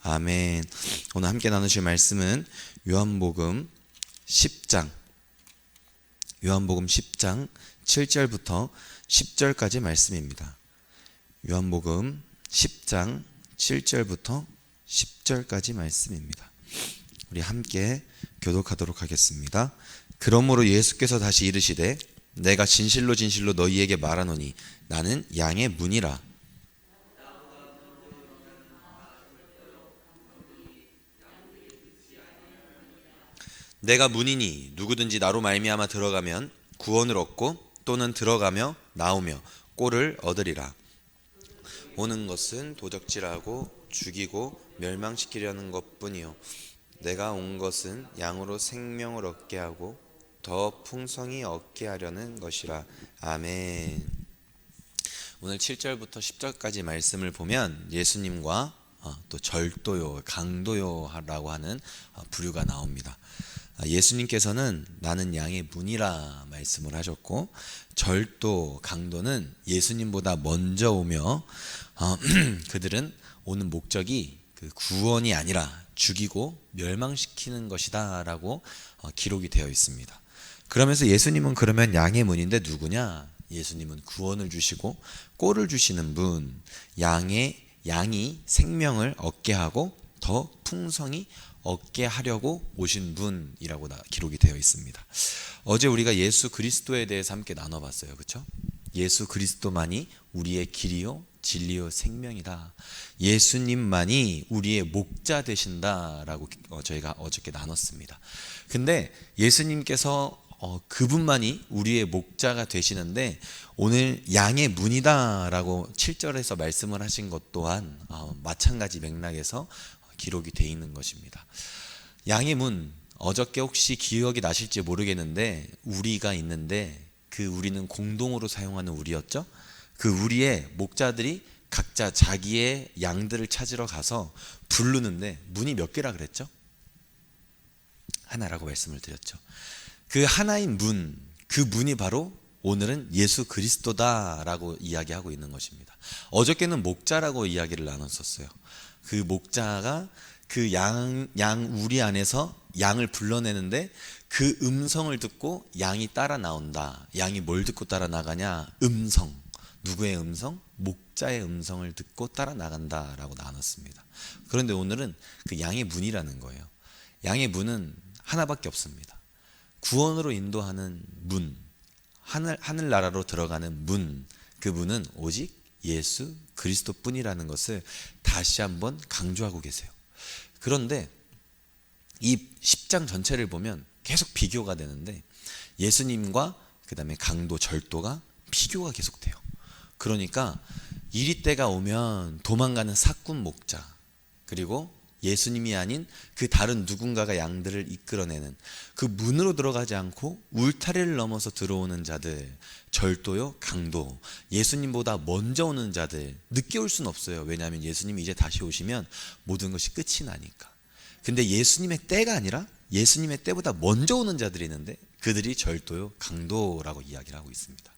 아멘. 오늘 함께 나누실 말씀은 요한복음 10장 7절부터 10절까지 말씀입니다. 요한복음 10장 7절부터 10절까지 말씀입니다. 우리 함께 교독하도록 하겠습니다. 그러므로 예수께서 다시 이르시되 내가 진실로 진실로 너희에게 말하노니 나는 양의 문이라. 내가 문이니 누구든지 나로 말미암아 들어가면 구원을 얻고 또는 들어가며 나오며 꼴을 얻으리라. 오는 것은 도적질하고 죽이고 멸망시키려는 것뿐이요 내가 온 것은 양으로 생명을 얻게 하고 더 풍성히 얻게 하려는 것이라. 아멘. 오늘 7절부터 10절까지 말씀을 보면 예수님과 또 절도요, 강도요라고 하는 부류가 나옵니다. 예수님께서는 나는 양의 문이라 말씀을 하셨고, 절도, 강도는 예수님보다 먼저 오며 그들은 오는 목적이 그 구원이 아니라 죽이고 멸망시키는 것이다 라고 기록이 되어 있습니다. 그러면서 예수님은 그러면 양의 문인데 누구냐? 예수님은 구원을 주시고 꼴을 주시는 분, 양이 생명을 얻게 하고 더 풍성히 얻게 하려고 오신 분이라고 기록이 되어 있습니다. 어제 우리가 예수 그리스도에 대해서 함께 나눠봤어요. 그렇죠? 예수 그리스도만이 우리의 길이요 진리요 생명이다. 예수님만이 우리의 목자 되신다라고 저희가 어저께 나눴습니다. 근데 예수님께서 그분만이 우리의 목자가 되시는데 오늘 양의 문이다라고 7절에서 말씀을 하신 것 또한 마찬가지 맥락에서 기록이 되어 있는 것입니다. 양의 문, 어저께 혹시 기억이 나실지 모르겠는데 우리가 있는데 그 우리는 공동으로 사용하는 우리였죠. 그 우리의 목자들이 각자 자기의 양들을 찾으러 가서 부르는데 문이 몇 개라 그랬죠? 하나라고 말씀을 드렸죠. 그 하나인 문, 그 문이 바로 오늘은 예수 그리스도다라고 이야기하고 있는 것입니다. 어저께는 목자라고 이야기를 나눴었어요. 그 목자가 그 우리 안에서 양을 불러내는데 그 음성을 듣고 양이 따라 나온다. 양이 뭘 듣고 따라 나가냐? 음성. 누구의 음성? 목자의 음성을 듣고 따라 나간다라고 나눴습니다. 그런데 오늘은 그 양의 문이라는 거예요. 양의 문은 하나밖에 없습니다. 구원으로 인도하는 문, 하늘나라로 들어가는 문, 그 문은 오직 예수 그리스도뿐이라는 것을 다시 한번 강조하고 계세요. 그런데 이 10장 전체를 보면 계속 비교가 되는데 예수님과 그 다음에 강도, 절도가 비교가 계속돼요. 그러니까 이리 때가 오면 도망가는 사꾼 목자, 그리고 예수님이 아닌 그 다른 누군가가 양들을 이끌어내는 그 문으로 들어가지 않고 울타리를 넘어서 들어오는 자들, 절도요, 강도, 예수님보다 먼저 오는 자들, 늦게 올 수는 없어요. 왜냐하면 예수님이 이제 다시 오시면 모든 것이 끝이 나니까. 근데 예수님의 때가 아니라 예수님의 때보다 먼저 오는 자들이 있는데 그들이 절도요, 강도라고 이야기를 하고 있습니다.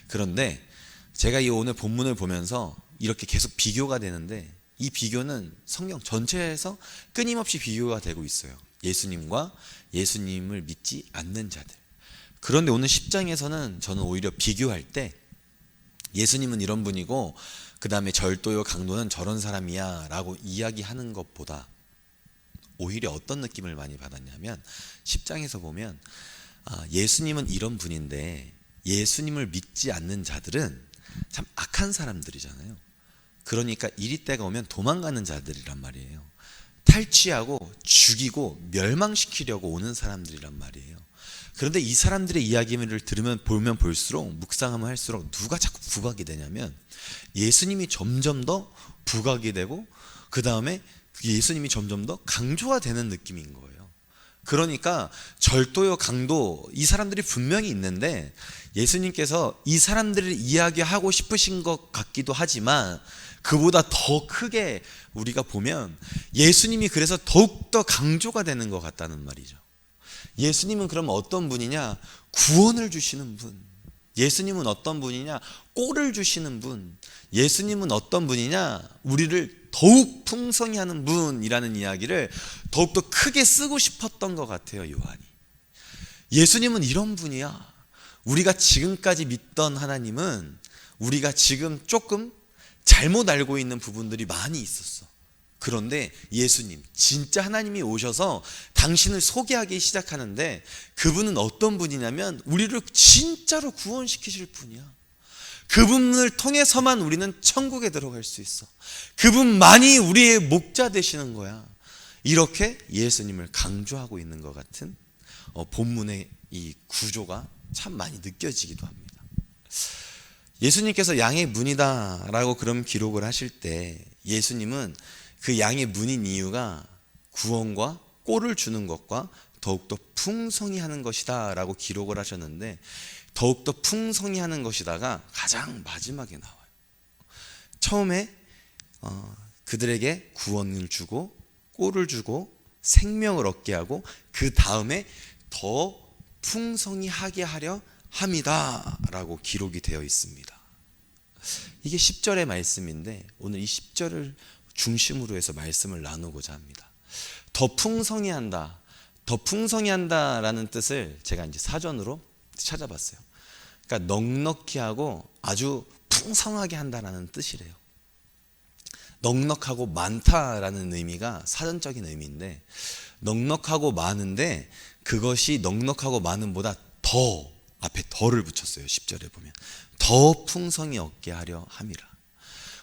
그런데 제가 이 오늘 본문을 보면서 이렇게 계속 비교가 되는데 이 비교는 성경 전체에서 끊임없이 비교가 되고 있어요. 예수님과 예수님을 믿지 않는 자들. 그런데 오늘 10장에서는 저는 오히려 비교할 때 예수님은 이런 분이고 그 다음에 절도요 강도는 저런 사람이야 라고 이야기하는 것보다 오히려 어떤 느낌을 많이 받았냐면 10장에서 보면 예수님은 이런 분인데 예수님을 믿지 않는 자들은 참 악한 사람들이잖아요. 그러니까 이리 때가 오면 도망가는 자들이란 말이에요. 탈취하고 죽이고 멸망시키려고 오는 사람들이란 말이에요. 그런데 이 사람들의 이야기를 보면 볼수록 묵상하면 할수록 누가 자꾸 부각이 되냐면 예수님이 점점 더 부각이 되고 그 다음에 예수님이 점점 더 강조가 되는 느낌인 거예요. 그러니까 절도요 강도 이 사람들이 분명히 있는데 예수님께서 이 사람들을 이야기하고 싶으신 것 같기도 하지만 그보다 더 크게 우리가 보면 예수님이 그래서 더욱더 강조가 되는 것 같다는 말이죠. 예수님은 그럼 어떤 분이냐? 구원을 주시는 분. 예수님은 어떤 분이냐? 꼴을 주시는 분. 예수님은 어떤 분이냐? 우리를 더욱 풍성히 하는 분이라는 이야기를 더욱더 크게 쓰고 싶었던 것 같아요, 요한이. 예수님은 이런 분이야. 우리가 지금까지 믿던 하나님은 우리가 지금 조금 잘못 알고 있는 부분들이 많이 있었어. 그런데 예수님, 진짜 하나님이 오셔서 당신을 소개하기 시작하는데 그분은 어떤 분이냐면 우리를 진짜로 구원시키실 분이야. 그분을 통해서만 우리는 천국에 들어갈 수 있어. 그분만이 우리의 목자 되시는 거야. 이렇게 예수님을 강조하고 있는 것 같은 본문의 이 구조가 참 많이 느껴지기도 합니다. 예수님께서 양의 문이다 라고 그런 기록을 하실 때 예수님은 그 양의 문인 이유가 구원과 꼴을 주는 것과 더욱더 풍성히 하는 것이다 라고 기록을 하셨는데, 더욱더 풍성히 하는 것이다가 가장 마지막에 나와요. 처음에 그들에게 구원을 주고 꼴을 주고 생명을 얻게 하고 그 다음에 더 풍성히 하게 하려 함이다 라고 기록이 되어 있습니다. 이게 10절의 말씀인데 오늘 이 10절을 중심으로 해서 말씀을 나누고자 합니다. 더 풍성히 한다, 더 풍성히 한다라는 뜻을 제가 이제 사전으로 찾아봤어요. 그러니까 넉넉히 하고 아주 풍성하게 한다라는 뜻이래요. 넉넉하고 많다라는 의미가 사전적인 의미인데, 넉넉하고 많은데 그것이 넉넉하고 많음보다 더, 앞에 더를 붙였어요. 10절에 보면 더 풍성히 얻게 하려 함이라.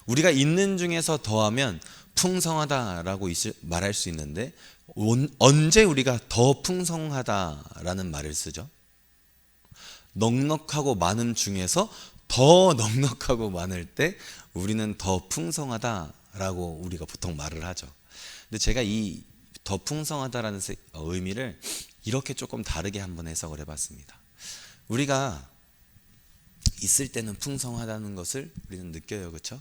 우리가 있는 중에서 더하면 풍성하다라고 말할 수 있는데 언제 우리가 더 풍성하다라는 말을 쓰죠? 넉넉하고 많음 중에서 더 넉넉하고 많을 때 우리는 더 풍성하다라고 우리가 보통 말을 하죠. 근데 제가 이 더 풍성하다라는 의미를 이렇게 조금 다르게 한번 해석을 해봤습니다. 우리가 있을 때는 풍성하다는 것을 우리는 느껴요, 그렇죠?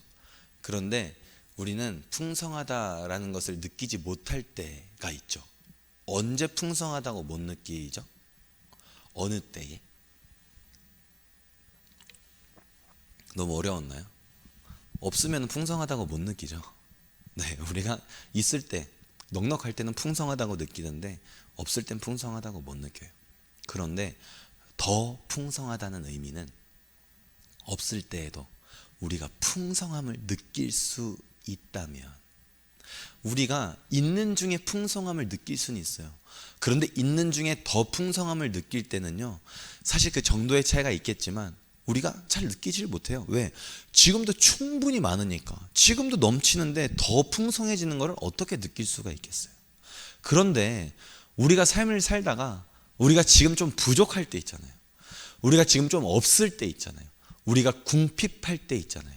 그런데 우리는 풍성하다라는 것을 느끼지 못할 때가 있죠. 언제 풍성하다고 못 느끼죠? 어느 때에? 너무 어려웠나요? 없으면 풍성하다고 못 느끼죠. 네, 우리가 있을 때, 넉넉할 때는 풍성하다고 느끼는데 없을 땐 풍성하다고 못 느껴요. 그런데 더 풍성하다는 의미는 없을 때에도 우리가 풍성함을 느낄 수 있다면, 우리가 있는 중에 풍성함을 느낄 수는 있어요. 그런데 있는 중에 더 풍성함을 느낄 때는요, 사실 그 정도의 차이가 있겠지만 우리가 잘 느끼지를 못해요. 왜? 지금도 충분히 많으니까. 지금도 넘치는데 더 풍성해지는 것을 어떻게 느낄 수가 있겠어요? 그런데 우리가 삶을 살다가 우리가 지금 좀 부족할 때 있잖아요. 우리가 지금 좀 없을 때 있잖아요. 우리가 궁핍할 때 있잖아요.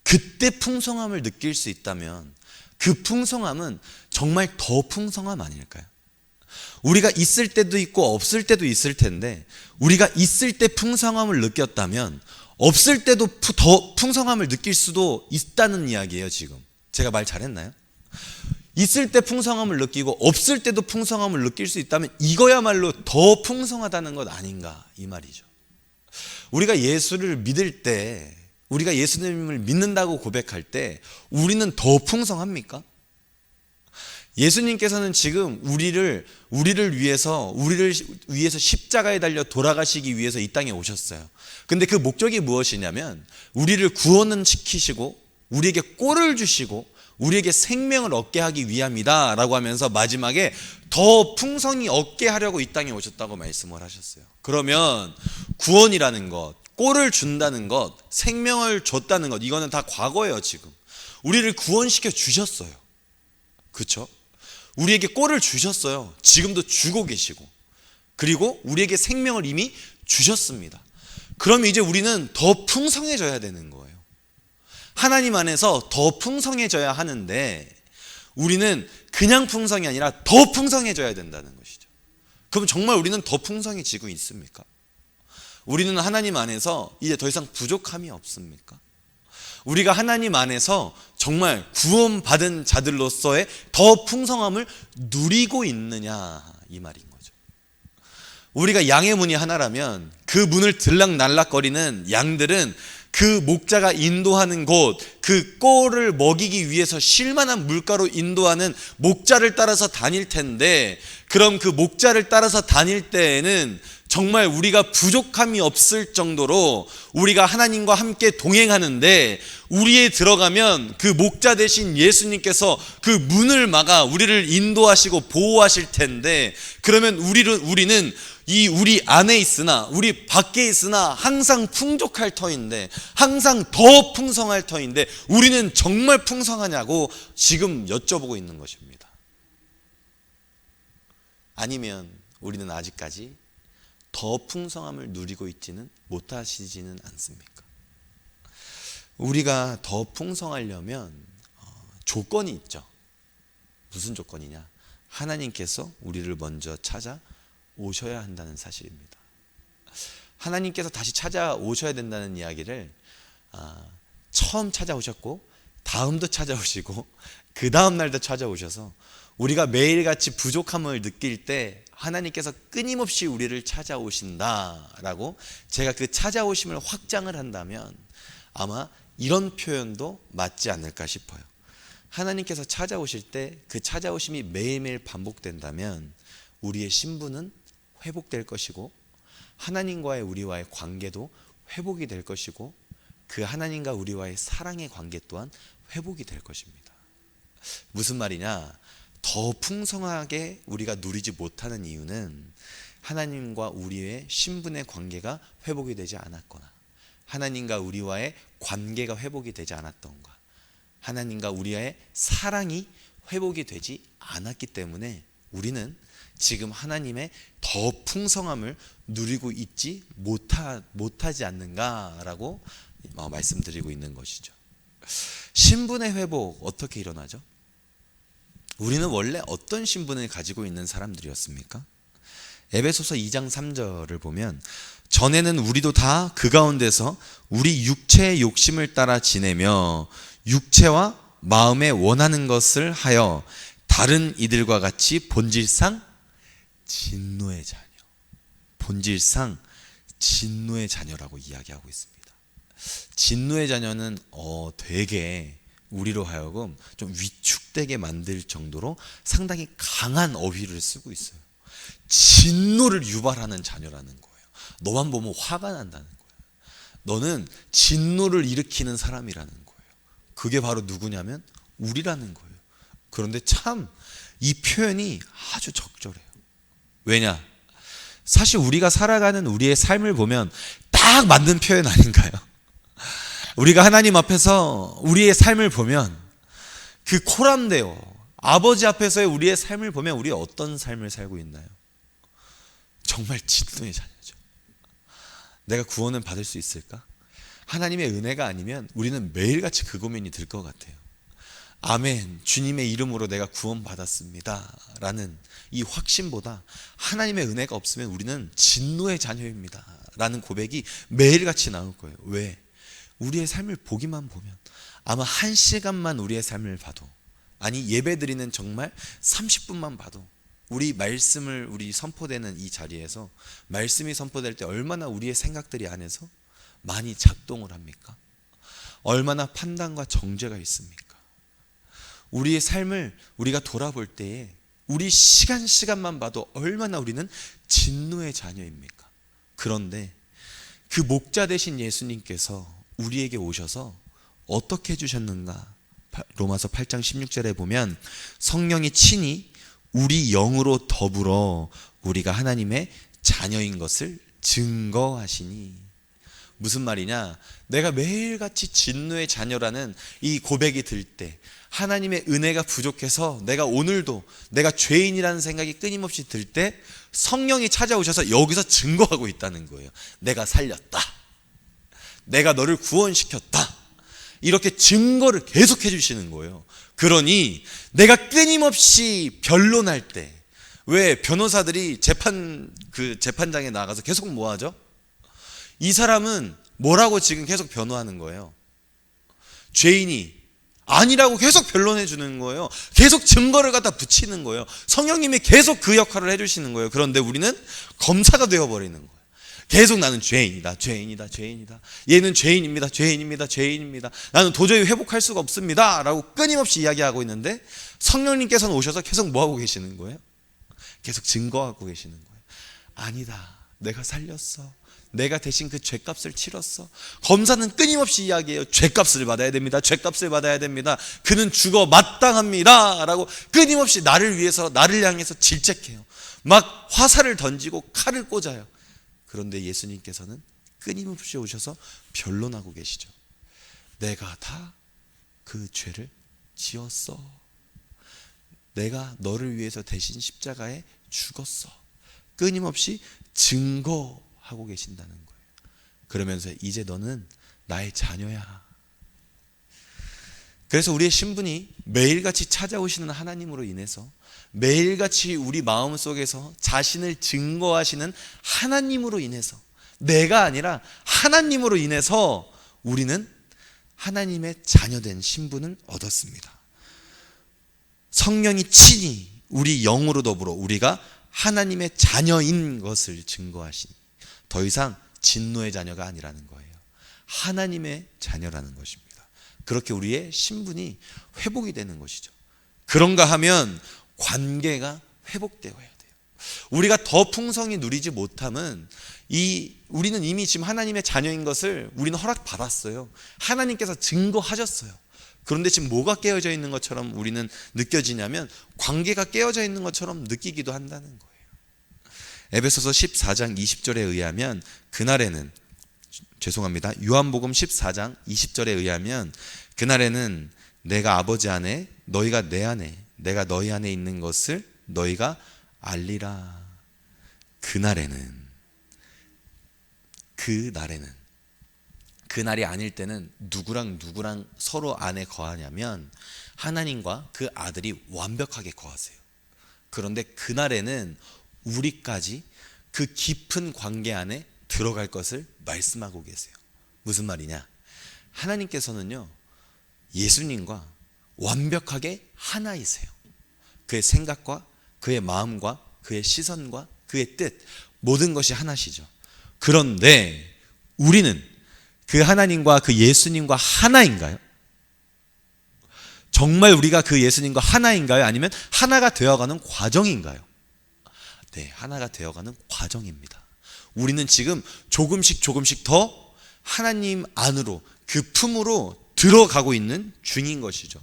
그때 풍성함을 느낄 수 있다면 그 풍성함은 정말 더 풍성함 아닐까요? 우리가 있을 때도 있고 없을 때도 있을 텐데 우리가 있을 때 풍성함을 느꼈다면 없을 때도 더 풍성함을 느낄 수도 있다는 이야기예요. 지금 제가 말 잘했나요? 있을 때 풍성함을 느끼고 없을 때도 풍성함을 느낄 수 있다면 이거야말로 더 풍성하다는 것 아닌가, 이 말이죠. 우리가 예수를 믿을 때, 우리가 예수님을 믿는다고 고백할 때 우리는 더 풍성합니까? 예수님께서는 지금 우리를 위해서 십자가에 달려 돌아가시기 위해서 이 땅에 오셨어요. 근데 그 목적이 무엇이냐면 우리를 구원은 시키시고 우리에게 꼴을 주시고 우리에게 생명을 얻게 하기 위함이다 라고 하면서 마지막에 더 풍성히 얻게 하려고 이 땅에 오셨다고 말씀을 하셨어요. 그러면 구원이라는 것, 꼴을 준다는 것, 생명을 줬다는 것, 이거는 다 과거예요. 지금 우리를 구원시켜 주셨어요. 그렇죠? 우리에게 꼴을 주셨어요. 지금도 주고 계시고, 그리고 우리에게 생명을 이미 주셨습니다. 그럼 이제 우리는 더 풍성해져야 되는 거예요. 하나님 안에서 더 풍성해져야 하는데 우리는 그냥 풍성이 아니라 더 풍성해져야 된다는 것이죠. 그럼 정말 우리는 더 풍성해지고 있습니까? 우리는 하나님 안에서 이제 더 이상 부족함이 없습니까? 우리가 하나님 안에서 정말 구원받은 자들로서의 더 풍성함을 누리고 있느냐, 이 말인 거죠. 우리가 양의 문이 하나라면 그 문을 들락날락거리는 양들은 그 목자가 인도하는 곳, 그 꼴을 먹이기 위해서 쉴만한 물가로 인도하는 목자를 따라서 다닐 텐데, 그럼 그 목자를 따라서 다닐 때에는 정말 우리가 부족함이 없을 정도로 우리가 하나님과 함께 동행하는데, 우리에 들어가면 그 목자 되신 예수님께서 그 문을 막아 우리를 인도하시고 보호하실 텐데, 그러면 우리는 우리 안에 있으나 우리 밖에 있으나 항상 풍족할 터인데, 항상 더 풍성할 터인데, 우리는 정말 풍성하냐고 지금 여쭤보고 있는 것입니다. 아니면 우리는 아직까지 더 풍성함을 누리고 있지는 못하시지는 않습니까? 우리가 더 풍성하려면 조건이 있죠. 무슨 조건이냐? 하나님께서 우리를 먼저 찾아오셔야 한다는 사실입니다. 하나님께서 다시 찾아오셔야 된다는 이야기를 처음 찾아오셨고, 다음도 찾아오시고, 그 다음 날도 찾아오셔서 우리가 매일같이 부족함을 느낄 때 하나님께서 끊임없이 우리를 찾아오신다라고, 제가 그 찾아오심을 확장을 한다면 아마 이런 표현도 맞지 않을까 싶어요. 하나님께서 찾아오실 때 그 찾아오심이 매일매일 반복된다면 우리의 신분은 회복될 것이고, 하나님과의 우리와의 관계도 회복이 될 것이고, 그 하나님과 우리와의 사랑의 관계 또한 회복이 될 것입니다. 무슨 말이냐? 더 풍성하게 우리가 누리지 못하는 이유는 하나님과 우리의 신분의 관계가 회복이 되지 않았거나, 하나님과 우리와의 관계가 회복이 되지 않았던가, 하나님과 우리의 사랑이 회복이 되지 않았기 때문에 우리는 지금 하나님의 더 풍성함을 누리고 있지 못하지 않는가라고 말씀드리고 있는 것이죠. 신분의 회복 어떻게 일어나죠? 우리는 원래 어떤 신분을 가지고 있는 사람들이었습니까? 에베소서 2장 3절을 보면, 전에는 우리도 다 그 가운데서 우리 육체의 욕심을 따라 지내며 육체와 마음에 원하는 것을 하여 다른 이들과 같이 본질상 진노의 자녀, 본질상 진노의 자녀라고 이야기하고 있습니다. 진노의 자녀는 되게 우리로 하여금 좀 위축되게 만들 정도로 상당히 강한 어휘를 쓰고 있어요. 진노를 유발하는 자녀라는 거예요. 너만 보면 화가 난다는 거예요. 너는 진노를 일으키는 사람이라는 거예요. 그게 바로 누구냐면 우리라는 거예요. 그런데 참 이 표현이 아주 적절해요. 왜냐? 사실 우리가 살아가는 우리의 삶을 보면 딱 맞는 표현 아닌가요? 우리가 하나님 앞에서 우리의 삶을 보면, 그 코람데오 아버지 앞에서의 우리의 삶을 보면 우리 어떤 삶을 살고 있나요? 정말 진노의 자녀죠. 내가 구원을 받을 수 있을까? 하나님의 은혜가 아니면 우리는 매일같이 그 고민이 들 것 같아요. 아멘, 주님의 이름으로 내가 구원받았습니다 라는 이 확신보다, 하나님의 은혜가 없으면 우리는 진노의 자녀입니다 라는 고백이 매일같이 나올 거예요. 왜? 우리의 삶을 보기만 보면, 아마 1시간만 우리의 삶을 봐도, 아니 예배드리는 정말 30분만 봐도, 우리 말씀을 우리 선포되는 이 자리에서 말씀이 선포될 때 얼마나 우리의 생각들이 안에서 많이 작동을 합니까? 얼마나 판단과 정죄가 있습니까? 우리의 삶을 우리가 돌아볼 때에 우리 시간만 봐도 얼마나 우리는 진노의 자녀입니까? 그런데 그 목자 되신 예수님께서 우리에게 오셔서 어떻게 해주셨는가? 로마서 8장 16절에 보면, 성령이 친히 우리 영으로 더불어 우리가 하나님의 자녀인 것을 증거하시니. 무슨 말이냐? 내가 매일같이 진노의 자녀라는 이 고백이 들 때, 하나님의 은혜가 부족해서 내가 오늘도 내가 죄인이라는 생각이 끊임없이 들 때, 성령이 찾아오셔서 여기서 증거하고 있다는 거예요. 내가 살렸다, 내가 너를 구원시켰다, 이렇게 증거를 계속 해주시는 거예요. 그러니 내가 끊임없이 변론할 때, 왜 변호사들이 재판장에 나가서 계속 뭐 하죠? 이 사람은 뭐라고 지금 계속 변호하는 거예요? 죄인이 아니라고 계속 변론해 주는 거예요. 계속 증거를 갖다 붙이는 거예요. 성령님이 계속 그 역할을 해주시는 거예요. 그런데 우리는 검사가 되어버리는 거예요. 계속 나는 죄인이다, 죄인이다, 죄인이다. 얘는 죄인입니다, 죄인입니다, 죄인입니다. 나는 도저히 회복할 수가 없습니다 라고 끊임없이 이야기하고 있는데 성령님께서는 오셔서 계속 뭐하고 계시는 거예요? 계속 증거하고 계시는 거예요. 아니다, 내가 살렸어. 내가 대신 그 죄값을 치렀어. 검사는 끊임없이 이야기해요. 죄값을 받아야 됩니다, 죄값을 받아야 됩니다. 그는 죽어 마땅합니다 라고 끊임없이 나를 위해서, 나를 향해서 질책해요. 막 화살을 던지고 칼을 꽂아요. 그런데 예수님께서는 끊임없이 오셔서 변론하고 계시죠. 내가 다 그 죄를 지었어. 내가 너를 위해서 대신 십자가에 죽었어. 끊임없이 증거하고 계신다는 거예요. 그러면서 이제 너는 나의 자녀야. 그래서 우리의 신분이 매일같이 찾아오시는 하나님으로 인해서, 매일같이 우리 마음속에서 자신을 증거하시는 하나님으로 인해서, 내가 아니라 하나님으로 인해서 우리는 하나님의 자녀된 신분을 얻었습니다. 성령이 친히 우리 영으로 더불어 우리가 하나님의 자녀인 것을 증거하시니 더 이상 진노의 자녀가 아니라는 거예요. 하나님의 자녀라는 것입니다. 그렇게 우리의 신분이 회복이 되는 것이죠. 그런가 하면 관계가 회복되어야 돼요. 우리가 더 풍성히 누리지 못함은 우리는 이미 지금 하나님의 자녀인 것을 우리는 허락받았어요. 하나님께서 증거하셨어요. 그런데 지금 뭐가 깨어져 있는 것처럼 우리는 느껴지냐면 관계가 깨어져 있는 것처럼 느끼기도 한다는 거예요. 에베소서 14장 20절에 의하면 그날에는, 요한복음 14장 20절에 의하면 그날에는 내가 아버지 안에, 너희가 내 안에, 내가 너희 안에 있는 것을 너희가 알리라. 그날이 아닐 때는 누구랑 서로 안에 거하냐면 하나님과 그 아들이 완벽하게 거하세요. 그런데 그날에는 우리까지 그 깊은 관계 안에 들어갈 것을 말씀하고 계세요. 무슨 말이냐? 하나님께서는요, 예수님과 완벽하게 하나이세요. 그의 생각과 그의 마음과 그의 시선과 그의 뜻, 모든 것이 하나시죠. 그런데 우리는 그 하나님과 그 예수님과 하나인가요? 정말 우리가 그 예수님과 하나인가요? 아니면 하나가 되어가는 과정인가요? 네, 하나가 되어가는 과정입니다. 우리는 지금 조금씩 더 하나님 안으로, 그 품으로 들어가고 있는 중인 것이죠.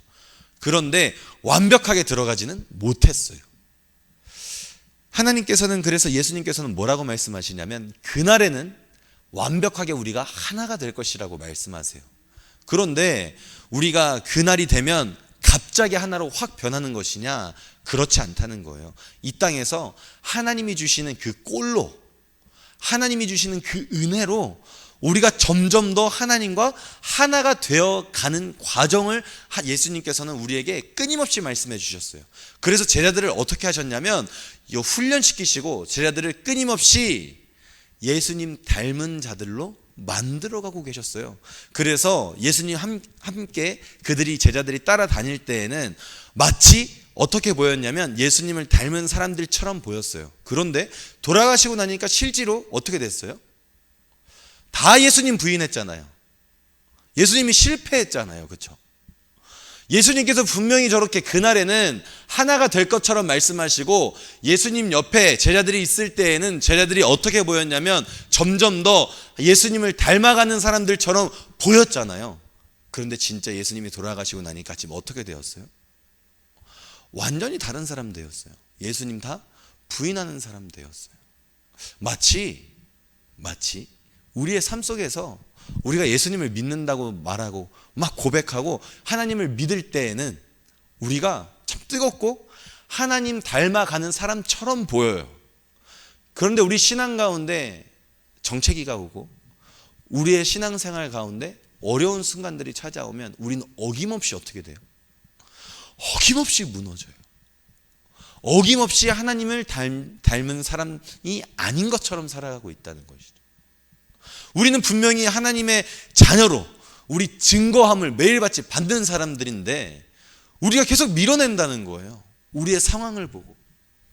그런데 완벽하게 들어가지는 못했어요. 하나님께서는, 그래서 예수님께서는 뭐라고 말씀하시냐면 그날에는 완벽하게 우리가 하나가 될 것이라고 말씀하세요. 그런데 우리가 그날이 되면 갑자기 하나로 확 변하는 것이냐? 그렇지 않다는 거예요. 이 땅에서 하나님이 주시는 그 꼴로, 하나님이 주시는 그 은혜로 우리가 점점 더 하나님과 하나가 되어가는 과정을 예수님께서는 우리에게 끊임없이 말씀해 주셨어요. 그래서 제자들을 어떻게 하셨냐면 훈련시키시고 제자들을 끊임없이 예수님 닮은 자들로 만들어가고 계셨어요. 그래서 예수님 함께 그들이, 제자들이 따라다닐 때에는 마치 어떻게 보였냐면 예수님을 닮은 사람들처럼 보였어요. 그런데 돌아가시고 나니까 실제로 어떻게 됐어요? 다 예수님 부인했잖아요. 예수님이 실패했잖아요. 그렇죠? 예수님께서 분명히 저렇게 그날에는 하나가 될 것처럼 말씀하시고 예수님 옆에 제자들이 있을 때에는 제자들이 어떻게 보였냐면 점점 더 예수님을 닮아가는 사람들처럼 보였잖아요. 그런데 진짜 예수님이 돌아가시고 나니까 지금 어떻게 되었어요? 완전히 다른 사람 되었어요. 예수님 다 부인하는 사람 되었어요. 마치 우리의 삶 속에서 우리가 예수님을 믿는다고 말하고 막 고백하고 하나님을 믿을 때에는 우리가 참 뜨겁고 하나님 닮아가는 사람처럼 보여요. 그런데 우리 신앙 가운데 정체기가 오고 우리의 신앙생활 가운데 어려운 순간들이 찾아오면 우리는 어김없이 어떻게 돼요? 어김없이 무너져요. 어김없이 하나님을 닮은 사람이 아닌 것처럼 살아가고 있다는 것이죠. 우리는 분명히 하나님의 자녀로 우리 증거함을 매일같이 받는 사람들인데 우리가 계속 밀어낸다는 거예요. 우리의 상황을 보고.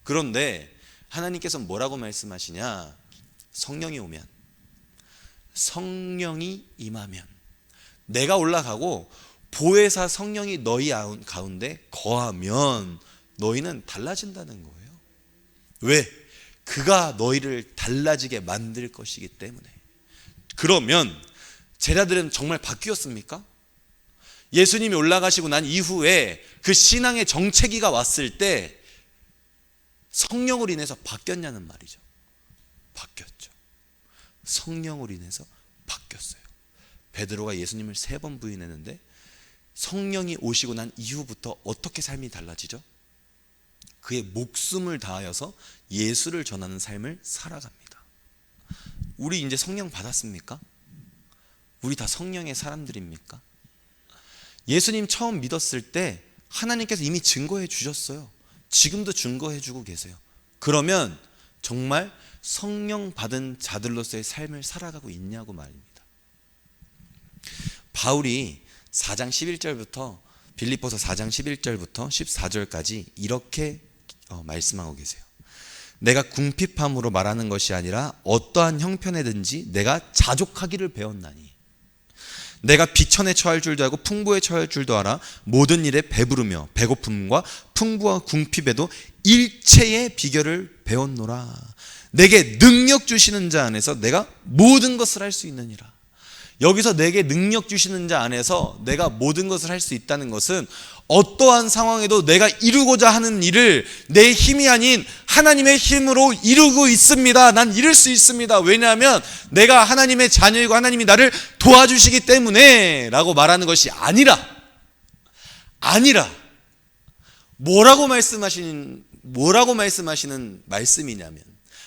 그런데 하나님께서 뭐라고 말씀하시냐? 성령이 오면 성령이 임하면, 내가 올라가고 보혜사 성령이 너희 가운데 거하면 너희는 달라진다는 거예요. 왜? 그가 너희를 달라지게 만들 것이기 때문에. 그러면 제자들은 정말 바뀌었습니까? 예수님이 올라가시고 난 이후에 그 신앙의 정체기가 왔을 때 성령으로 인해서 바뀌었냐는 말이죠. 바뀌었죠. 성령으로 인해서 바뀌었어요. 베드로가 예수님을 3번 부인했는데 성령이 오시고 난 이후부터 어떻게 삶이 달라지죠? 그의 목숨을 다하여서 예수를 전하는 삶을 살아갑니다. 우리 이제 성령 받았습니까? 우리 다 성령의 사람들입니까? 예수님 처음 믿었을 때 하나님께서 이미 증거해 주셨어요. 지금도 증거해 주고 계세요. 그러면 정말 성령 받은 자들로서의 삶을 살아가고 있냐고 말입니다. 바울이 4장 11절부터 빌립보서 4장 11절부터 14절까지 이렇게 말씀하고 계세요. 내가 궁핍함으로 말하는 것이 아니라 어떠한 형편에든지 내가 자족하기를 배웠나니 내가 비천에 처할 줄도 알고 풍부에 처할 줄도 알아 모든 일에 배부르며 배고픔과 풍부와 궁핍에도 일체의 비결을 배웠노라. 내게 능력 주시는 자 안에서 내가 모든 것을 할 수 있느니라. 여기서 내게 능력 주시는 자 안에서 내가 모든 것을 할 수 있다는 것은 어떠한 상황에도 내가 이루고자 하는 일을 내 힘이 아닌 하나님의 힘으로 이루고 있습니다. 난 이룰 수 있습니다. 왜냐하면 내가 하나님의 자녀이고 하나님이 나를 도와주시기 때문에 라고 말하는 것이 아니라 뭐라고 말씀하시는 말씀이냐면,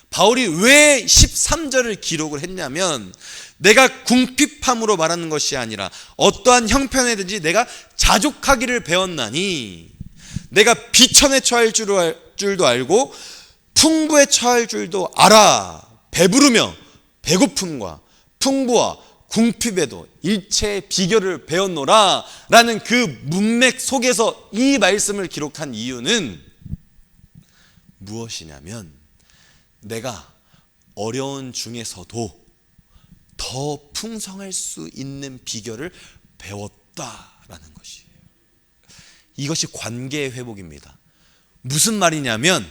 바울이 왜 13절을 기록을 했냐면, 내가 궁핍함으로 말하는 것이 아니라 어떠한 형편에든지 내가 자족하기를 배웠나니 내가 비천에 처할 줄도 알고 풍부에 처할 줄도 알아. 배부르며 배고픔과 풍부와 궁핍에도 일체의 비결을 배웠노라 라는 그 문맥 속에서 이 말씀을 기록한 이유는 무엇이냐면, 내가 어려운 중에서도 더 풍성할 수 있는 비결을 배웠다라는 것이에요. 이것이 관계의 회복입니다. 무슨 말이냐면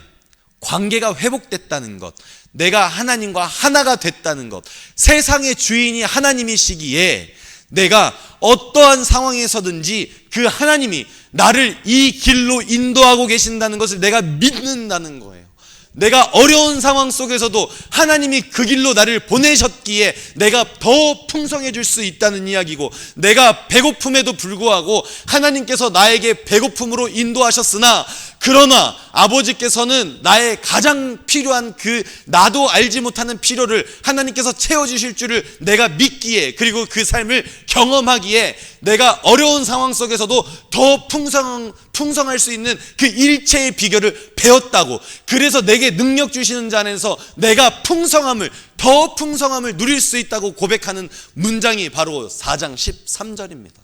관계가 회복됐다는 것, 내가 하나님과 하나가 됐다는 것, 세상의 주인이 하나님이시기에 내가 어떠한 상황에서든지 그 하나님이 나를 이 길로 인도하고 계신다는 것을 내가 믿는다는 거예요. 내가 어려운 상황 속에서도 하나님이 그 길로 나를 보내셨기에 내가 더 풍성해질 수 있다는 이야기고, 내가 배고픔에도 불구하고 하나님께서 나에게 배고픔으로 인도하셨으나 그러나 아버지께서는 나의 가장 필요한 그 나도 알지 못하는 필요를 하나님께서 채워주실 줄을 내가 믿기에, 그리고 그 삶을 경험하기에 내가 어려운 상황 속에서도 더 풍성할 수 있는 그 일체의 비결을 배웠다고. 그래서 내게 능력 주시는 자 안에서 내가 더 풍성함을 누릴 수 있다고 고백하는 문장이 바로 4장 13절입니다.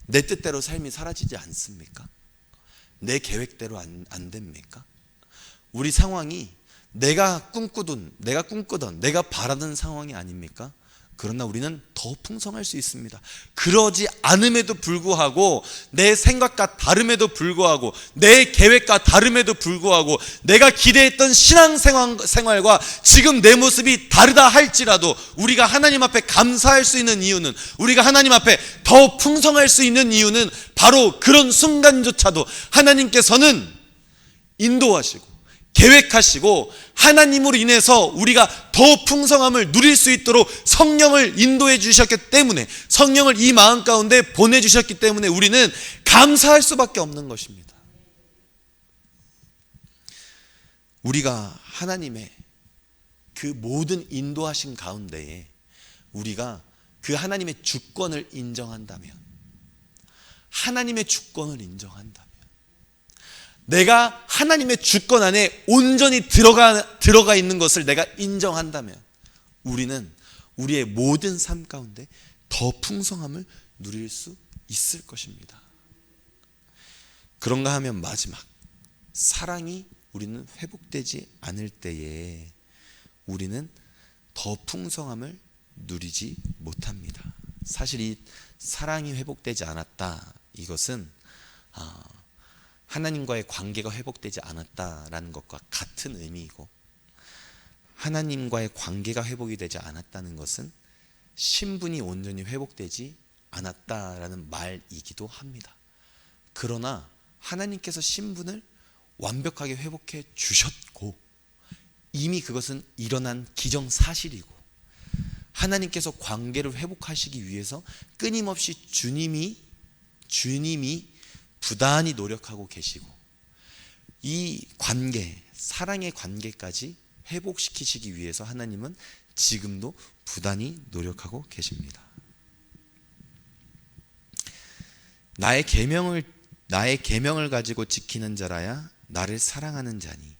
내 뜻대로 삶이 사라지지 않습니까? 내 계획대로 안 됩니까? 우리 상황이 내가 꿈꾸던 내가 바라던 상황이 아닙니까? 그러나 우리는 더 풍성할 수 있습니다. 그러지 않음에도 불구하고, 내 생각과 다름에도 불구하고, 내 계획과 다름에도 불구하고, 내가 기대했던 신앙생활과 지금 내 모습이 다르다 할지라도 우리가 하나님 앞에 감사할 수 있는 이유는, 우리가 하나님 앞에 더 풍성할 수 있는 이유는 바로 그런 순간조차도 하나님께서는 인도하시고 계획하시고 하나님으로 인해서 우리가 더 풍성함을 누릴 수 있도록 성령을 인도해 주셨기 때문에, 성령을 이 마음 가운데 보내주셨기 때문에 우리는 감사할 수밖에 없는 것입니다. 우리가 하나님의 그 모든 인도하신 가운데에 우리가 그 하나님의 주권을 인정한다면, 내가 하나님의 주권 안에 온전히 들어가 있는 것을 내가 인정한다면 우리는 우리의 모든 삶 가운데 더 풍성함을 누릴 수 있을 것입니다. 그런가 하면 마지막, 사랑이 우리는 회복되지 않을 때에 우리는 더 풍성함을 누리지 못합니다. 사실 이 사랑이 회복되지 않았다, 이것은 하나님과의 관계가 회복되지 않았다라는 것과 같은 의미이고, 하나님과의 관계가 회복이 되지 않았다는 것은 신분이 온전히 회복되지 않았다라는 말이기도 합니다. 그러나 하나님께서 신분을 완벽하게 회복해 주셨고, 이미 그것은 일어난 기정사실이고, 하나님께서 관계를 회복하시기 위해서 끊임없이 주님이 부단히 노력하고 계시고, 이 관계, 사랑의 관계까지 회복시키시기 위해서 하나님은 지금도 부단히 노력하고 계십니다. 나의 계명을 가지고 지키는 자라야 나를 사랑하는 자니,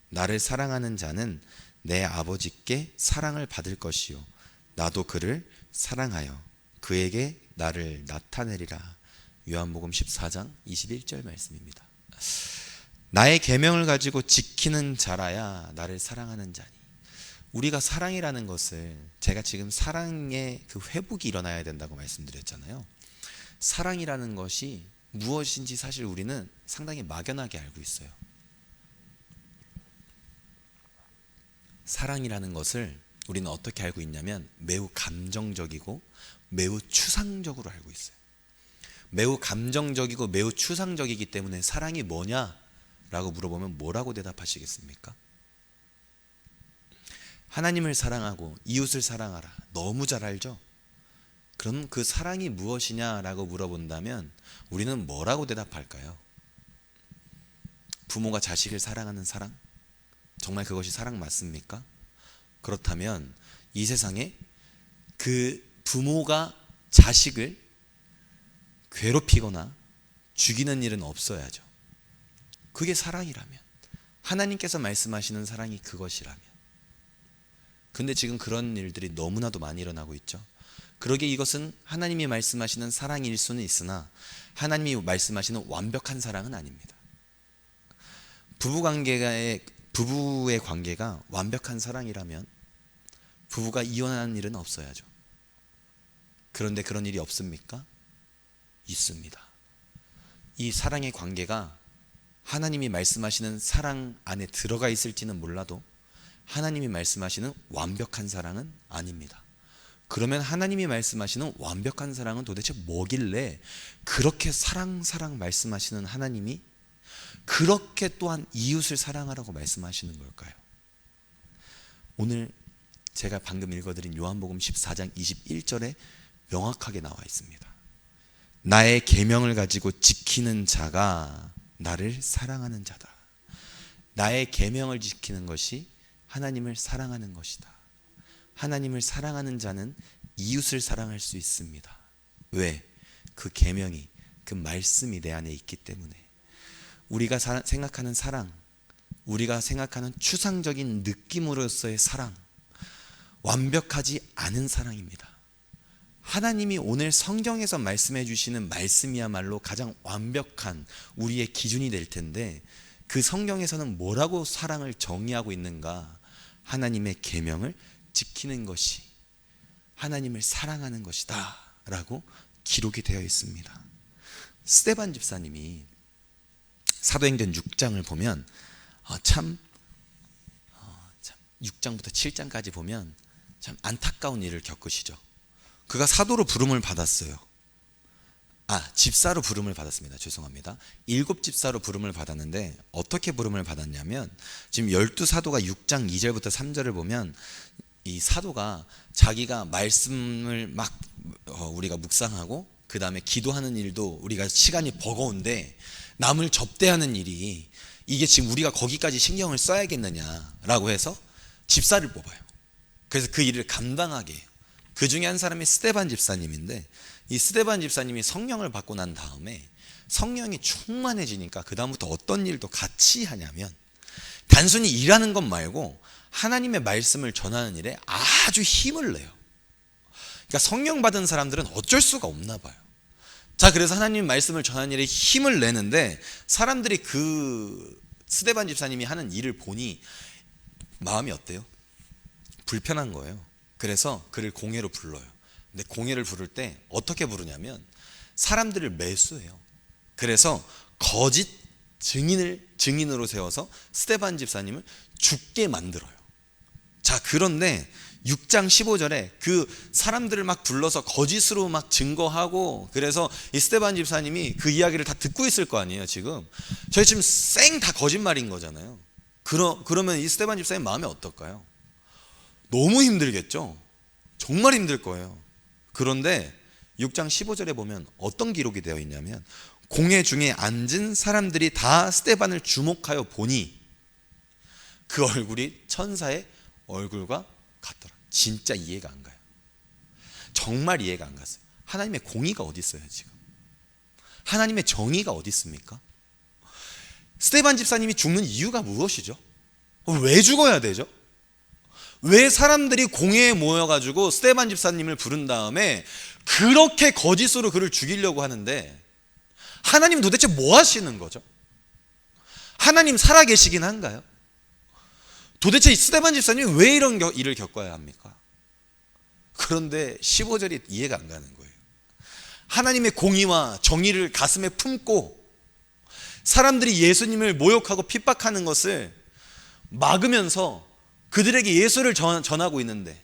나를 사랑하는 자는 내 아버지께 사랑을 받을 것이요 나도 그를 사랑하여 그에게 나를 나타내리라. 요한복음 14장 21절 말씀입니다. 나의 계명을 가지고 지키는 자라야 나를 사랑하는 자니, 우리가 사랑이라는 것을, 제가 지금 사랑의 그 회복이 일어나야 된다고 말씀드렸잖아요. 사랑이라는 것이 무엇인지 사실 우리는 상당히 막연하게 알고 있어요. 사랑이라는 것을 우리는 어떻게 알고 있냐면 매우 감정적이고 매우 추상적으로 알고 있어요. 매우 감정적이고 매우 추상적이기 때문에 사랑이 뭐냐라고 물어보면 뭐라고 대답하시겠습니까? 하나님을 사랑하고 이웃을 사랑하라, 너무 잘 알죠? 그럼 그 사랑이 무엇이냐라고 물어본다면 우리는 뭐라고 대답할까요? 부모가 자식을 사랑하는 사랑? 정말 그것이 사랑 맞습니까? 그렇다면 이 세상에 그 부모가 자식을 괴롭히거나 죽이는 일은 없어야죠. 그게 사랑이라면, 하나님께서 말씀하시는 사랑이 그것이라면. 근데 지금 그런 일들이 너무나도 많이 일어나고 있죠. 그러기에 이것은 하나님이 말씀하시는 사랑일 수는 있으나 하나님이 말씀하시는 완벽한 사랑은 아닙니다. 부부의 관계가 완벽한 사랑이라면 부부가 이혼하는 일은 없어야죠. 그런데 그런 일이 없습니까? 있습니다. 이 사랑의 관계가 하나님이 말씀하시는 사랑 안에 들어가 있을지는 몰라도 하나님이 말씀하시는 완벽한 사랑은 아닙니다. 그러면 하나님이 말씀하시는 완벽한 사랑은 도대체 뭐길래 그렇게 사랑 말씀하시는 하나님이 그렇게 또한 이웃을 사랑하라고 말씀하시는 걸까요? 오늘 제가 방금 읽어드린 요한복음 14장 21절에 명확하게 나와 있습니다. 나의 계명을 가지고 지키는 자가 나를 사랑하는 자다. 나의 계명을 지키는 것이 하나님을 사랑하는 것이다. 하나님을 사랑하는 자는 이웃을 사랑할 수 있습니다. 왜? 그 계명이, 그 말씀이 내 안에 있기 때문에. 우리가 생각하는 사랑, 우리가 생각하는 추상적인 느낌으로서의 사랑, 완벽하지 않은 사랑입니다. 하나님이 오늘 성경에서 말씀해 주시는 말씀이야말로 가장 완벽한 우리의 기준이 될 텐데, 그 성경에서는 뭐라고 사랑을 정의하고 있는가? 하나님의 계명을 지키는 것이 하나님을 사랑하는 것이다 라고 기록이 되어 있습니다. 스데반 집사님이 사도행전 6장을 보면 6장부터 7장까지 보면 참 안타까운 일을 겪으시죠. 그가 사도로 부름을 받았어요. 집사로 부름을 받았습니다. 죄송합니다. 7집사로 부름을 받았는데 어떻게 부름을 받았냐면, 지금 12사도가 6장 2절부터 3절을 보면 이 사도가 자기가 말씀을 막 우리가 묵상하고 그 다음에 기도하는 일도 우리가 시간이 버거운데 남을 접대하는 일이, 이게 지금 우리가 거기까지 신경을 써야겠느냐라고 해서 집사를 뽑아요. 그래서 그 일을 감당하게 해요. 그 중에 한 사람이 스데반 집사님인데, 이 스데반 집사님이 성령을 받고 난 다음에 성령이 충만해지니까 그 다음부터 어떤 일도 같이 하냐면 단순히 일하는 것 말고 하나님의 말씀을 전하는 일에 아주 힘을 내요. 그러니까 성령 받은 사람들은 어쩔 수가 없나 봐요. 자, 그래서 하나님 말씀을 전하는 일에 힘을 내는데 사람들이 그 스데반 집사님이 하는 일을 보니 마음이 어때요? 불편한 거예요. 그래서 그를 공회로 불러요. 근데 공회를 부를 때 어떻게 부르냐면 사람들을 매수해요. 그래서 거짓 증인으로 세워서 스데반 집사님을 죽게 만들어요. 자, 그런데 6장 15절에 그 사람들을 막 불러서 거짓으로 막 증거하고, 그래서 이 스데반 집사님이 그 이야기를 다 듣고 있을 거 아니에요. 지금 저희 지금 쌩 다 거짓말인 거잖아요. 그러면 이 스데반 집사님 마음이 어떨까요? 너무 힘들겠죠. 정말 힘들 거예요. 그런데 6장 15절에 보면 어떤 기록이 되어 있냐면, 공회 중에 앉은 사람들이 다 스데반을 주목하여 보니 그 얼굴이 천사의 얼굴과 같더라. 진짜 이해가 안 가요. 정말 이해가 안 갔어요. 하나님의 공의가 어디 있어요 지금? 하나님의 정의가 어디 있습니까? 스데반 집사님이 죽는 이유가 무엇이죠? 왜 죽어야 되죠? 왜 사람들이 공회에 모여가지고 스데반 집사님을 부른 다음에 그렇게 거짓으로 그를 죽이려고 하는데, 하나님 도대체 뭐 하시는 거죠? 하나님 살아계시긴 한가요? 도대체 이 스데반 집사님이 왜 이런 일을 겪어야 합니까? 그런데 15절이 이해가 안 가는 거예요. 하나님의 공의와 정의를 가슴에 품고 사람들이 예수님을 모욕하고 핍박하는 것을 막으면서 그들에게 예수를 전하고 있는데,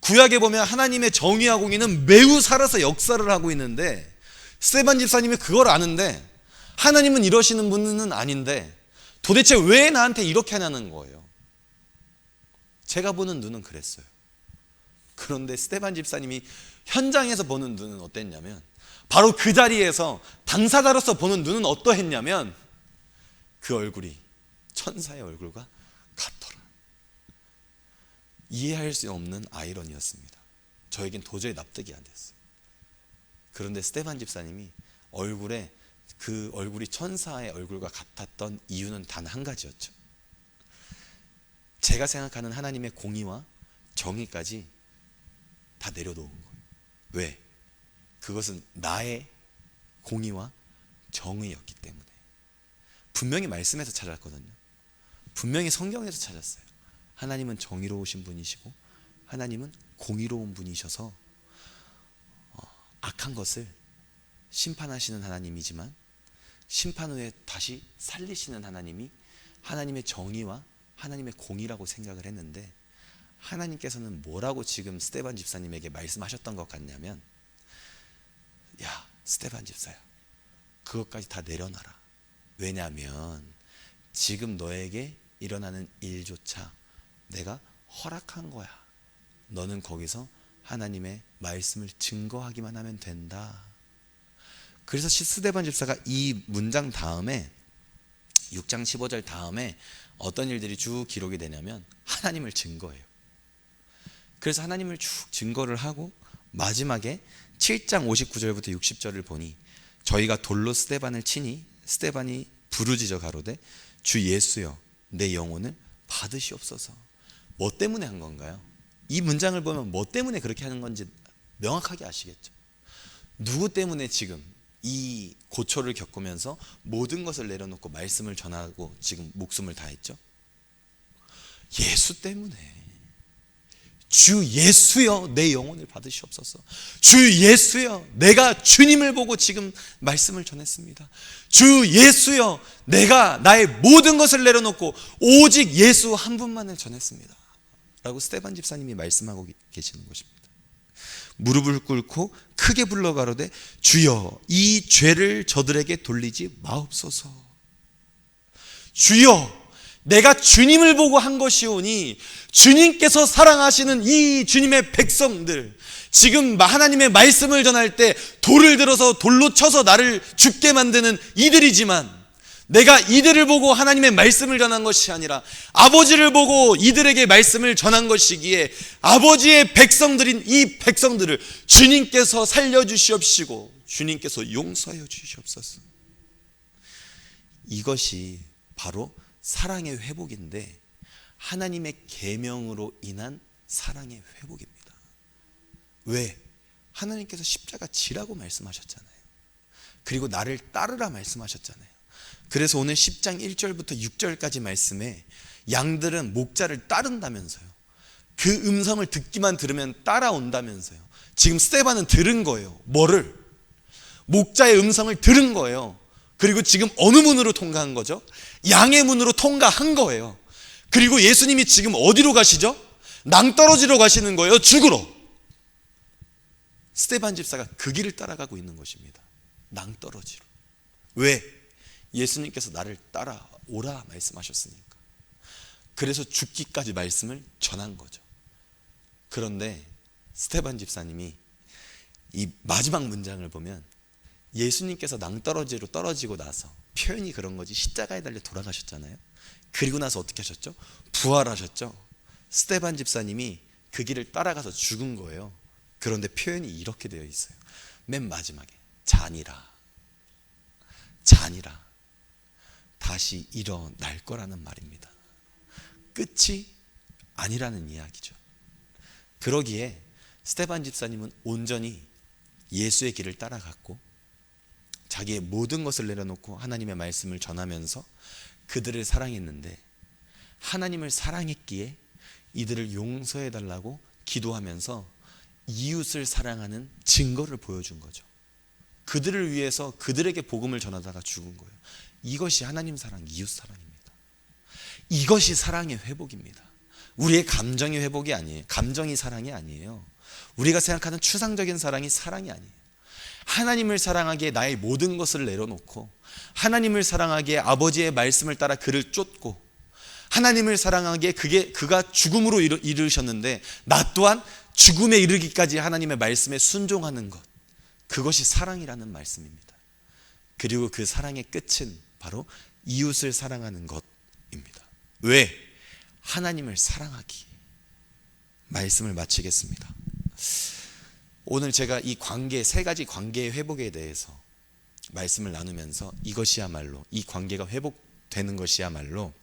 구약에 보면 하나님의 정의와 공의는 매우 살아서 역사를 하고 있는데, 스데반 집사님이 그걸 아는데 하나님은 이러시는 분은 아닌데 도대체 왜 나한테 이렇게 하냐는 거예요. 제가 보는 눈은 그랬어요. 그런데 스데반 집사님이 현장에서 보는 눈은 어땠냐면, 바로 그 자리에서 당사자로서 보는 눈은 어떠했냐면, 그 얼굴이 천사의 얼굴과 같더라. 이해할 수 없는 아이러니였습니다. 저에겐 도저히 납득이 안 됐어요. 그런데 스데반 집사님이 그 얼굴이 천사의 얼굴과 같았던 이유는 단 한 가지였죠. 제가 생각하는 하나님의 공의와 정의까지 다 내려놓은 거예요. 왜? 그것은 나의 공의와 정의였기 때문에. 분명히 말씀에서 찾았거든요. 분명히 성경에서 찾았어요. 하나님은 정의로우신 분이시고 하나님은 공의로운 분이셔서 악한 것을 심판하시는 하나님이지만 심판 후에 다시 살리시는 하나님이 하나님의 정의와 하나님의 공의라고 생각을 했는데, 하나님께서는 뭐라고 지금 스데반 집사님에게 말씀하셨던 것 같냐면, 야, 스데반 집사야, 그것까지 다 내려놔라. 왜냐하면 지금 너에게 일어나는 일조차 내가 허락한 거야. 너는 거기서 하나님의 말씀을 증거하기만 하면 된다. 그래서 스데반 집사가 이 문장 다음에 6장 15절 다음에 어떤 일들이 쭉 기록이 되냐면 하나님을 증거해요. 그래서 하나님을 쭉 증거를 하고 마지막에 7장 59절부터 60절을 보니, 저희가 돌로 스데반을 치니 스데반이 부르짖어 가로되 주 예수여 내 영혼을 받으시옵소서. 뭐 때문에 한 건가요? 이 문장을 보면 뭐 때문에 그렇게 하는 건지 명확하게 아시겠죠? 누구 때문에 지금 이 고초를 겪으면서 모든 것을 내려놓고 말씀을 전하고 지금 목숨을 다했죠? 예수 때문에. 주 예수여 내 영혼을 받으시옵소서. 주 예수여, 내가 주님을 보고 지금 말씀을 전했습니다. 주 예수여, 내가 나의 모든 것을 내려놓고 오직 예수 한 분만을 전했습니다 라고 스데반 집사님이 말씀하고 계시는 것입니다. 무릎을 꿇고 크게 불러 가로되 주여 이 죄를 저들에게 돌리지 마옵소서. 주여, 내가 주님을 보고 한 것이오니 주님께서 사랑하시는 이 주님의 백성들, 지금 하나님의 말씀을 전할 때 돌을 들어서 돌로 쳐서 나를 죽게 만드는 이들이지만, 내가 이들을 보고 하나님의 말씀을 전한 것이 아니라 아버지를 보고 이들에게 말씀을 전한 것이기에 아버지의 백성들인 이 백성들을 주님께서 살려주시옵시고 주님께서 용서하여 주시옵소서. 이것이 바로 사랑의 회복인데, 하나님의 계명으로 인한 사랑의 회복입니다. 왜? 하나님께서 십자가 지라고 말씀하셨잖아요. 그리고 나를 따르라 말씀하셨잖아요. 그래서 오늘 10장 1절부터 6절까지 말씀에 양들은 목자를 따른다면서요. 그 음성을 듣기만 들으면 따라온다면서요. 지금 스데반은 들은 거예요. 뭐를? 목자의 음성을 들은 거예요. 그리고 지금 어느 문으로 통과한 거죠? 양의 문으로 통과한 거예요. 그리고 예수님이 지금 어디로 가시죠? 낭떠러지로 가시는 거예요. 죽으러. 스데반 집사가 그 길을 따라가고 있는 것입니다. 낭떠러지로. 왜? 예수님께서 나를 따라오라 말씀하셨으니까. 그래서 죽기까지 말씀을 전한 거죠. 그런데 스데반 집사님이 이 마지막 문장을 보면 예수님께서 낭떠러지로 떨어지고 나서, 표현이 그런 거지, 십자가에 달려 돌아가셨잖아요. 그리고 나서 어떻게 하셨죠? 부활하셨죠. 스데반 집사님이 그 길을 따라가서 죽은 거예요. 그런데 표현이 이렇게 되어 있어요. 맨 마지막에 잔이라 다시 일어날 거라는 말입니다. 끝이 아니라는 이야기죠. 그러기에 스데반 집사님은 온전히 예수의 길을 따라갔고 자기의 모든 것을 내려놓고 하나님의 말씀을 전하면서 그들을 사랑했는데, 하나님을 사랑했기에 이들을 용서해 달라고 기도하면서 이웃을 사랑하는 증거를 보여준 거죠. 그들을 위해서 그들에게 복음을 전하다가 죽은 거예요. 이것이 하나님 사랑, 이웃 사랑입니다. 이것이 사랑의 회복입니다. 우리의 감정의 회복이 아니에요. 감정이 사랑이 아니에요. 우리가 생각하는 추상적인 사랑이 사랑이 아니에요. 하나님을 사랑하기에 나의 모든 것을 내려놓고, 하나님을 사랑하기에 아버지의 말씀을 따라 그를 쫓고, 하나님을 사랑하기에 그가 죽음으로 이르셨는데 나 또한 죽음에 이르기까지 하나님의 말씀에 순종하는 것, 그것이 사랑이라는 말씀입니다. 그리고 그 사랑의 끝은 바로 이웃을 사랑하는 것입니다. 왜? 하나님을 사랑하기. 말씀을 마치겠습니다. 오늘 제가 이 관계, 세 가지 관계의 회복에 대해서 말씀을 나누면서 이것이야말로, 이 관계가 회복되는 것이야말로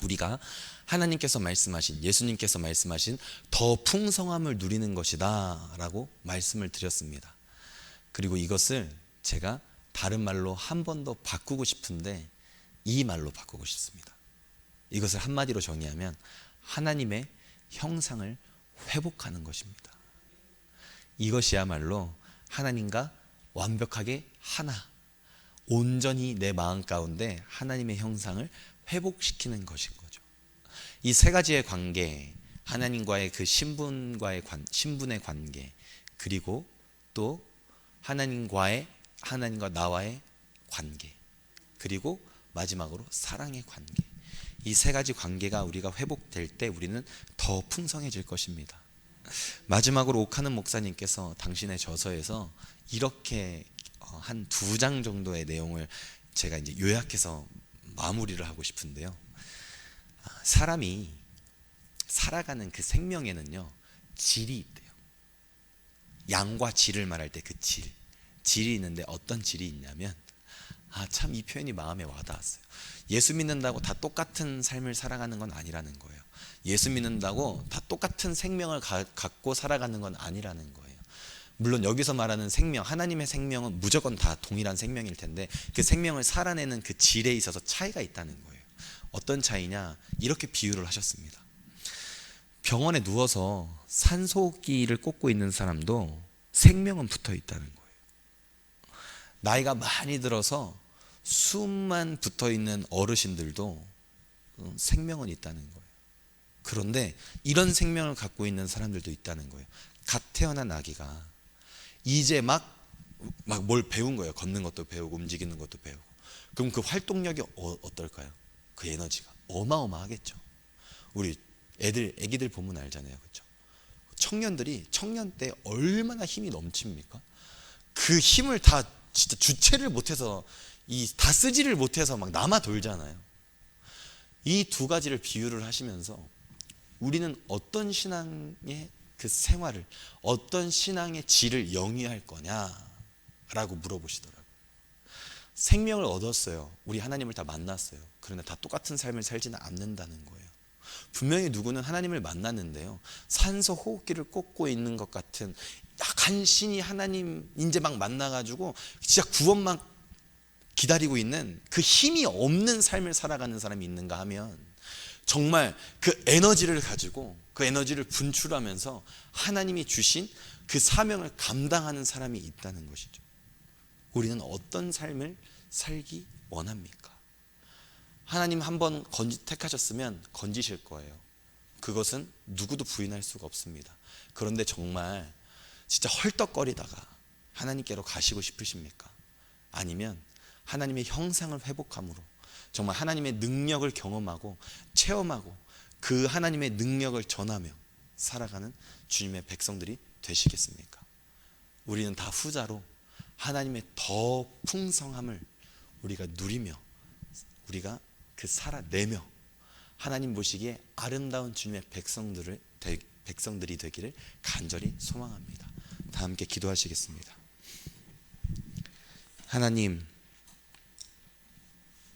우리가 하나님께서 말씀하신, 예수님께서 말씀하신 더 풍성함을 누리는 것이다 라고 말씀을 드렸습니다. 그리고 이것을 제가 다른 말로 한 번 더 바꾸고 싶은데 이 말로 바꾸고 싶습니다. 이것을 한마디로 정의하면 하나님의 형상을 회복하는 것입니다. 이것이야말로 하나님과 완벽하게 하나, 온전히 내 마음 가운데 하나님의 형상을 회복시키는 것인 거죠. 이 세 가지의 관계, 하나님과의 그 신분의 관계, 그리고 또 하나님과 나와의 관계, 그리고 마지막으로 사랑의 관계, 이 세 가지 관계가 우리가 회복될 때 우리는 더 풍성해질 것입니다. 마지막으로 오카는 목사님께서 당신의 저서에서 이렇게 한 2장 정도의 내용을 제가 이제 요약해서 마무리를 하고 싶은데요. 사람이 살아가는 그 생명에는요, 질이 있대요. 양과 질을 말할 때 그 질이 있는데 어떤 질이 있냐면, 참 이 표현이 마음에 와닿았어요. 예수 믿는다고 다 똑같은 삶을 살아가는 건 아니라는 거예요. 예수 믿는다고 다 똑같은 생명을 갖고 살아가는 건 아니라는 거예요. 물론 여기서 말하는 생명, 하나님의 생명은 무조건 다 동일한 생명일 텐데 그 생명을 살아내는 그 질에 있어서 차이가 있다는 거예요. 어떤 차이냐? 이렇게 비유를 하셨습니다. 병원에 누워서 산소호흡기를 꽂고 있는 사람도 생명은 붙어 있다는 거예요. 나이가 많이 들어서 숨만 붙어 있는 어르신들도 생명은 있다는 거예요. 그런데 이런 생명을 갖고 있는 사람들도 있다는 거예요. 갓 태어난 아기가 이제 막 뭘 배운 거예요. 걷는 것도 배우고 움직이는 것도 배우고. 그럼 그 활동력이 어떨까요? 그 에너지가 어마어마하겠죠. 우리 애기들 보면 알잖아요. 그렇죠? 청년 때 얼마나 힘이 넘칩니까? 그 힘을 다 진짜 주체를 못해서 다 쓰지를 못해서 막 남아 돌잖아요. 이 두 가지를 비유를 하시면서 우리는 어떤 신앙의 그 생활을, 어떤 신앙의 질을 영위할 거냐라고 물어보시더라고요. 생명을 얻었어요. 우리 하나님을 다 만났어요. 그런데 다 똑같은 삶을 살지는 않는다는 거예요. 분명히 누구는 하나님을 만났는데요, 산소 호흡기를 꽂고 있는 것 같은 간신히 하나님 이제 막 만나가지고 진짜 구원만 기다리고 있는 그 힘이 없는 삶을 살아가는 사람이 있는가 하면 정말 그 에너지를 가지고 그 에너지를 분출하면서 하나님이 주신 그 사명을 감당하는 사람이 있다는 것이죠. 우리는 어떤 삶을 살기 원합니까? 하나님 한번 택하셨으면 건지실 거예요. 그것은 누구도 부인할 수가 없습니다. 그런데 정말 진짜 헐떡거리다가 하나님께로 가시고 싶으십니까? 아니면 하나님의 형상을 회복함으로 정말 하나님의 능력을 경험하고 체험하고 그 하나님의 능력을 전하며 살아가는 주님의 백성들이 되시겠습니까? 우리는 다 후자로 하나님의 더 풍성함을 우리가 누리며 우리가 그 살아내며 하나님 보시기에 아름다운 주님의 백성들이 되기를 간절히 소망합니다. 다 함께 기도하시겠습니다. 하나님,